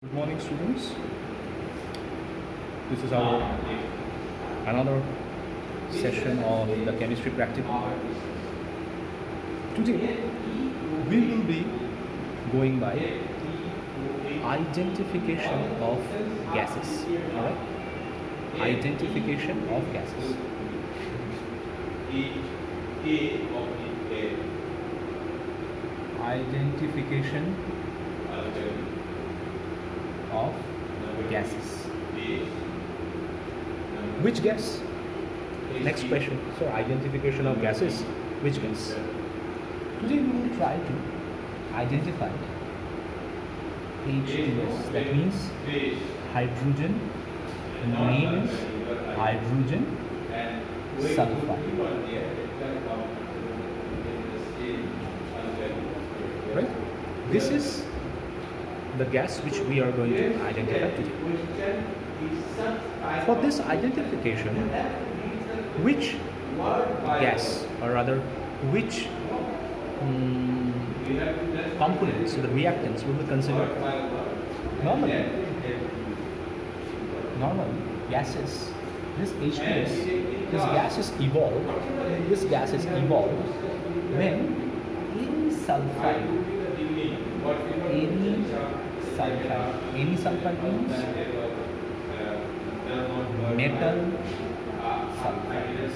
Good morning, students. This is our another session of the chemistry practical. Today, we will be going by identification of gases. All right? Identification of gases. Identification of gases. Which gas? Next question. So identification of gases. Which gas? Today we will try to identify H2S. That means hydrogen. And the name is hydrogen sulfide. Right? This is the gas which we are going to identify today. For this identification, which gas, or rather which components, the reactants, we will consider normally gases. This H2S, this gas is evolved. This gas is evolved when any sulfide means metal sulfides.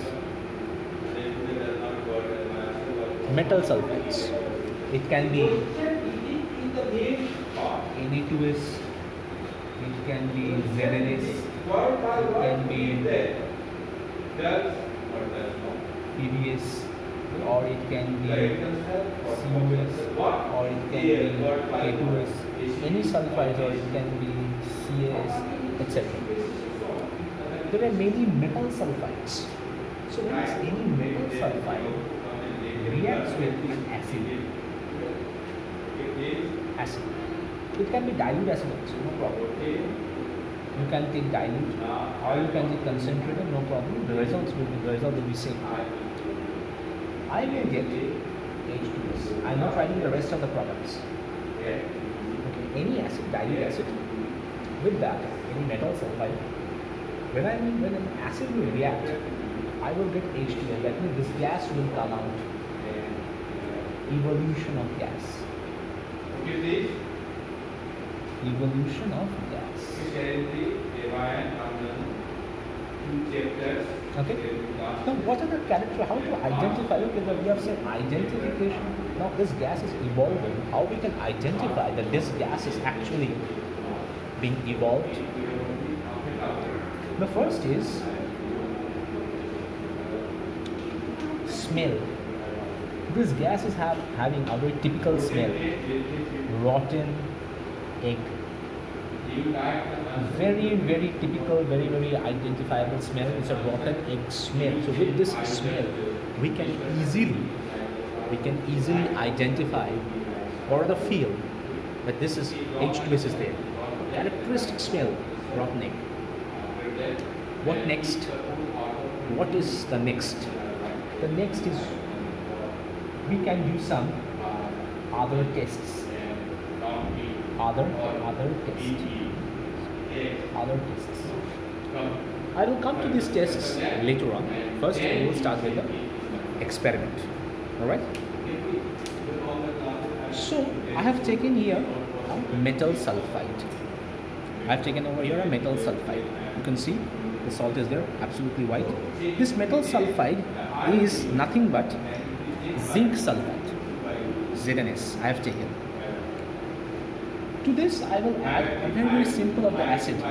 Metal sulfides. It can be Na2S, it can be ZnS, it can be PbS, or it can be CuS, or it can be K2S, any sulfides, or it can be CaS, etc. There are many metal sulfides. So when any metal sulfide reacts with an acid, it can be dilute acid also, no problem. You can take dilute or you can take concentrated, no problem. The result will be same. I will get H2S. I am not writing the rest of the products. Okay. Any acid, dilute acid, with that, any metal sulfide, when an acid will react, I will get H2S. That means this gas will come out. Evolution of gas. Evolution of gas. Okay. Now, what are the characteristics? How to identify? Okay, we have said identification. Now, this gas is evolving. How we can identify that this gas is actually being evolved? The first is smell. This gas is having a very typical smell. Rotten egg. Very, very typical, very, very identifiable smell. It's a rotten egg smell. So with this smell, we can easily identify or the feel that this is H2S is there. Characteristic smell, rotten egg. What next? What is the next? The next is we can do some other tests. Other tests. I will come to these tests later on. First, we will start with the experiment. Alright? So, I have taken here a metal sulfide. I have taken over here a metal sulfide. You can see the salt is there, absolutely white. This metal sulfide is nothing but zinc sulfide, ZnS. I have taken. To this, I will add a very, very simple of the acid,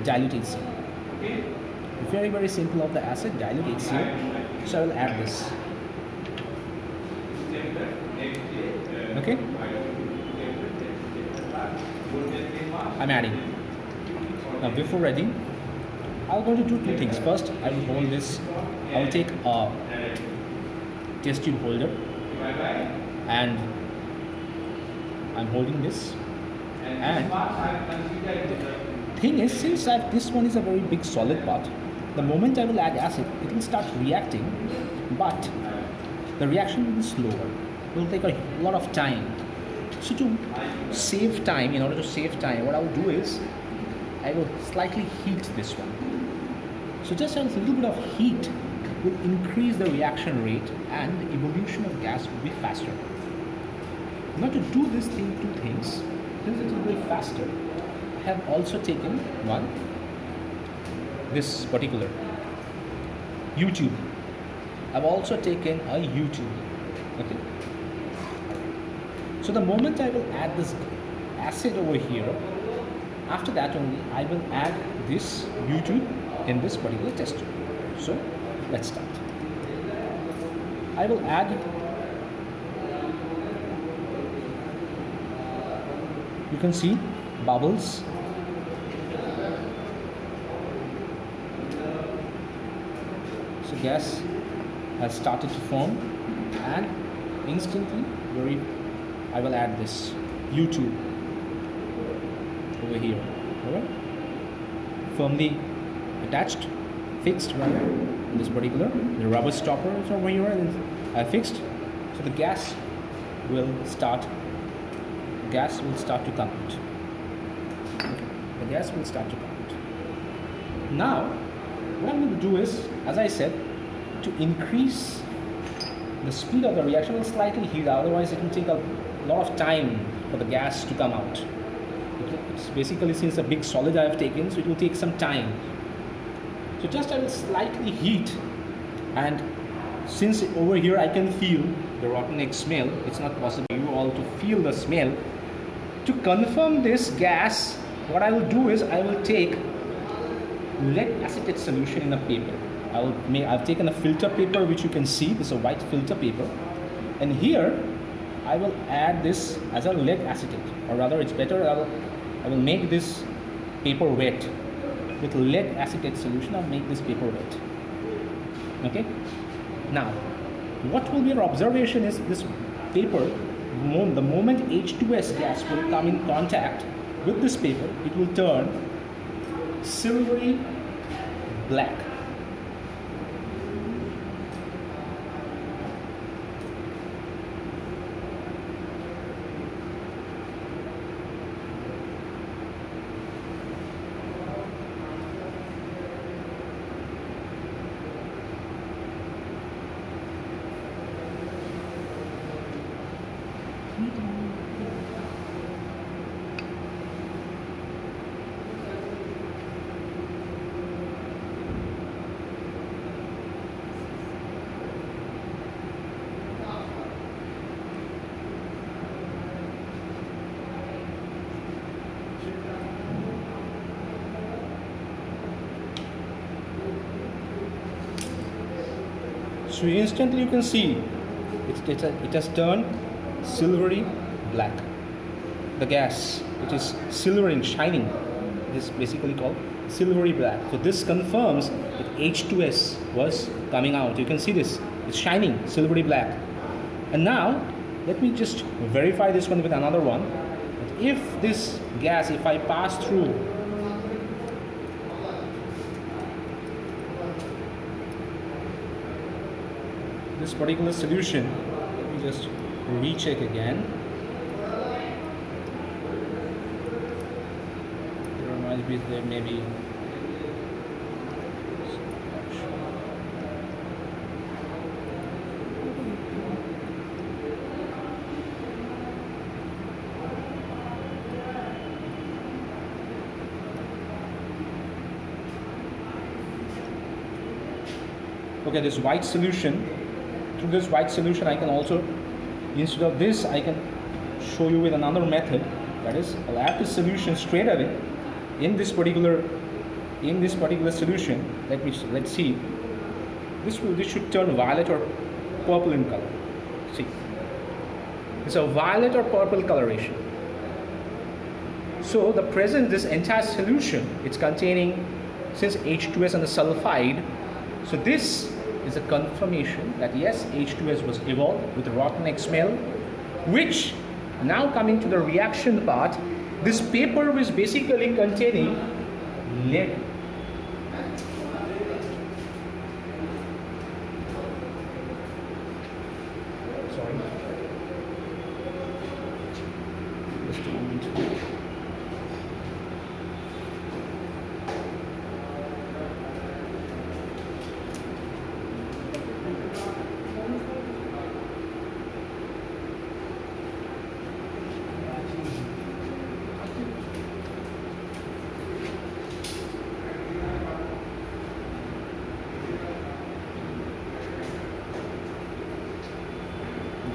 dilute HCl. Very, very simple of the acid, dilute HCl. So I will add this. Okay? I'm adding. Now, before adding, I'm going to do two things. First, I will hold this. I will take a test tube holder and I'm holding this, and the thing is, since this one is a very big solid part, the moment I will add acid, it will start reacting, but the reaction will be slower. It will take a lot of time So to save time, in order to save time, what I will do is I will slightly heat this one. So just a little bit of heat will increase the reaction rate and the evolution of gas will be faster. Now to do this thing, two things, since it will be faster, I have also taken this particular U-tube. I've also taken a U-tube. Okay. So the moment I will add this acid over here, after that only I will add this U-tube in this particular test tube. So let's start. I will add, you can see bubbles. So gas has started to form, and instantly I will add this U-tube over here. Alright? Firmly attached, fixed rather, in this particular. The rubber stopper is over here and fixed. So the gas will start to come out. The gas will start to come out. Now, what I'm going to do is, as I said, to increase the speed of the reaction, will slightly heat, otherwise it will take a lot of time for the gas to come out. It's basically, since a big solid I have taken, so it will take some time. So just I will slightly heat, and since over here I can feel the rotten egg smell, it's not possible for you all to feel the smell. To confirm this gas, what I will do is I will take lead acetate solution in a paper. I've taken a filter paper, which you can see. This is a white filter paper, and here I will add this as a lead acetate, or rather it's better I will make this paper wet with lead acetate solution. I'll make this paper wet. Okay. Now, what will be your observation is this paper, the moment H2S gas will come in contact with this paper, it will turn silvery black. So instantly you can see it has turned silvery black. The gas, it is silvering, shining. It is basically called silvery black. So this confirms that H2S was coming out. You can see this, it's shining, silvery black. And now, let me just verify this one with another one. If this gas, if I pass through this particular solution, let me just recheck again. There may be okay, this white solution. Through this white solution, I can also, instead of this, I can show you with another method. That is, I'll add this solution straight away in this particular solution. Let's see. This should turn violet or purple in color. See, it's a violet or purple coloration. So the present, this entire solution, it's containing, since H2S and the sulfide, so this is a confirmation that yes, H2S was evolved with rotten egg smell, which now coming to the reaction part, this paper was basically containing lead. Sorry.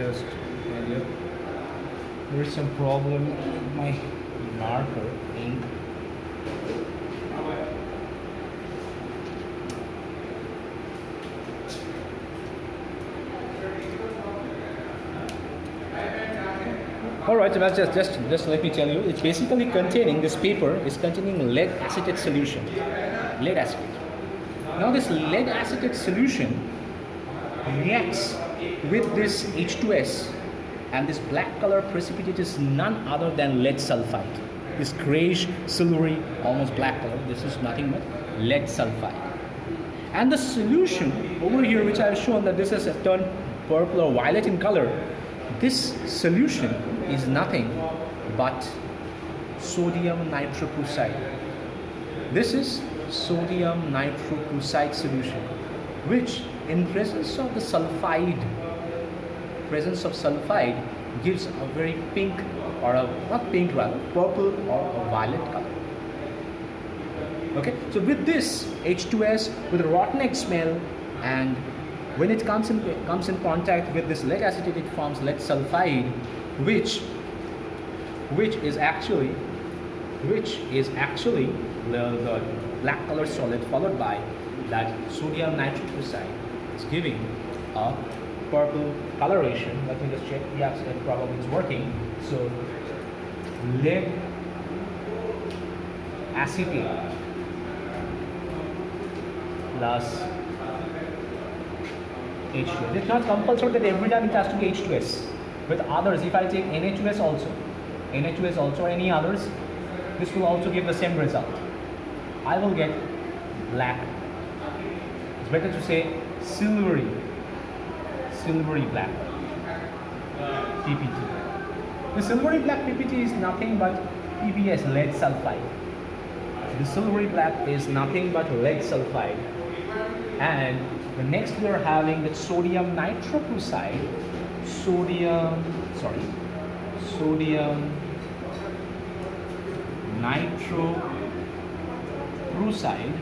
just tell you there is some problem with my marker ink. All right, well, just let me tell you, it's basically containing, this paper is containing lead acetate solution. Lead acetate. Now this lead acetate solution reacts with this H2S, and this black color precipitate is none other than lead sulfide. This grayish, silvery, almost black color, this is nothing but lead sulfide. And the solution over here, which I have shown that this has turned purple or violet in color, this solution is nothing but sodium nitroprusside. This is sodium nitroprusside solution, which in presence of the sulfide, gives a very pink, or not pink rather, purple or a violet color. Okay, so with this H2S with a rotten egg smell, and when it comes in contact with this lead acetate, it forms lead sulfide, which is actually the black color solid, followed by that sodium nitroprusside. It's giving a purple coloration. Let me just check. Yes, it probably is working. So lead acetate plus H2S. It's not compulsory that every time it has to be H2S. With others, if I take NH2S also, or any others, this will also give the same result. I will get black. It's better to say silvery black PPT. The silvery black PPT is nothing but PBS, lead sulfide. The silvery black is nothing but lead sulfide. And the next we are having the sodium nitroprusside, sodium nitroprusside.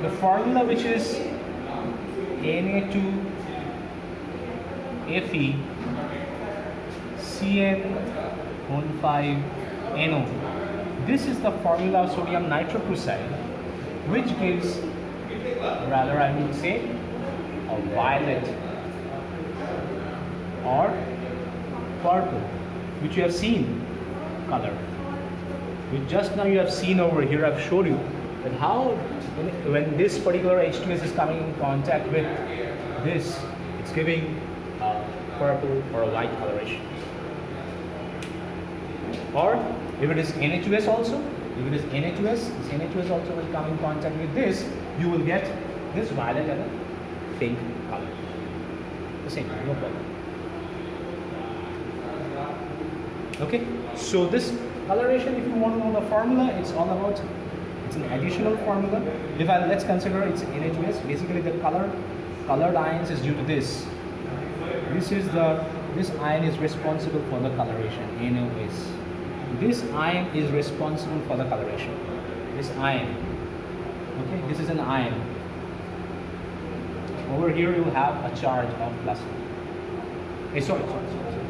The formula, which is Na2Fe CN15NO. This is the formula of sodium nitroprusside, which gives, rather I would say, a violet or purple, which you have seen color. Which just now you have seen over here, I've showed you that how when this particular H2S is coming in contact with this, it's giving a purple or a white coloration. Or if it is NH2S also, this NH2S also will come in contact with this, you will get this violet and a pink color. The same, no problem. Okay, so this coloration, if you want to know the formula, it's all about, it's an additional formula. Let's consider it's NH2S. Basically the colored ions is due to this. This ion is responsible for the coloration, NOS. This ion is responsible for the coloration. This ion. Okay, this is an ion. Over here you have a charge of plus. Sorry,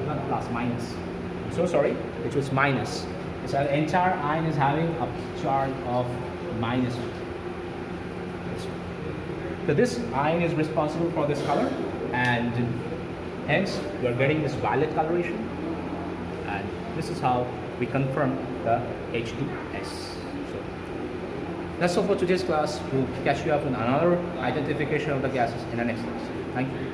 not plus, minus. I'm so sorry, it was minus. So the entire ion is having a charge of minus. So this ion is responsible for this color, and hence we are getting this violet coloration, and this is how we confirm the H2S. So that's all for today's class. We'll catch you up in another identification of the gases in the next class. Thank you.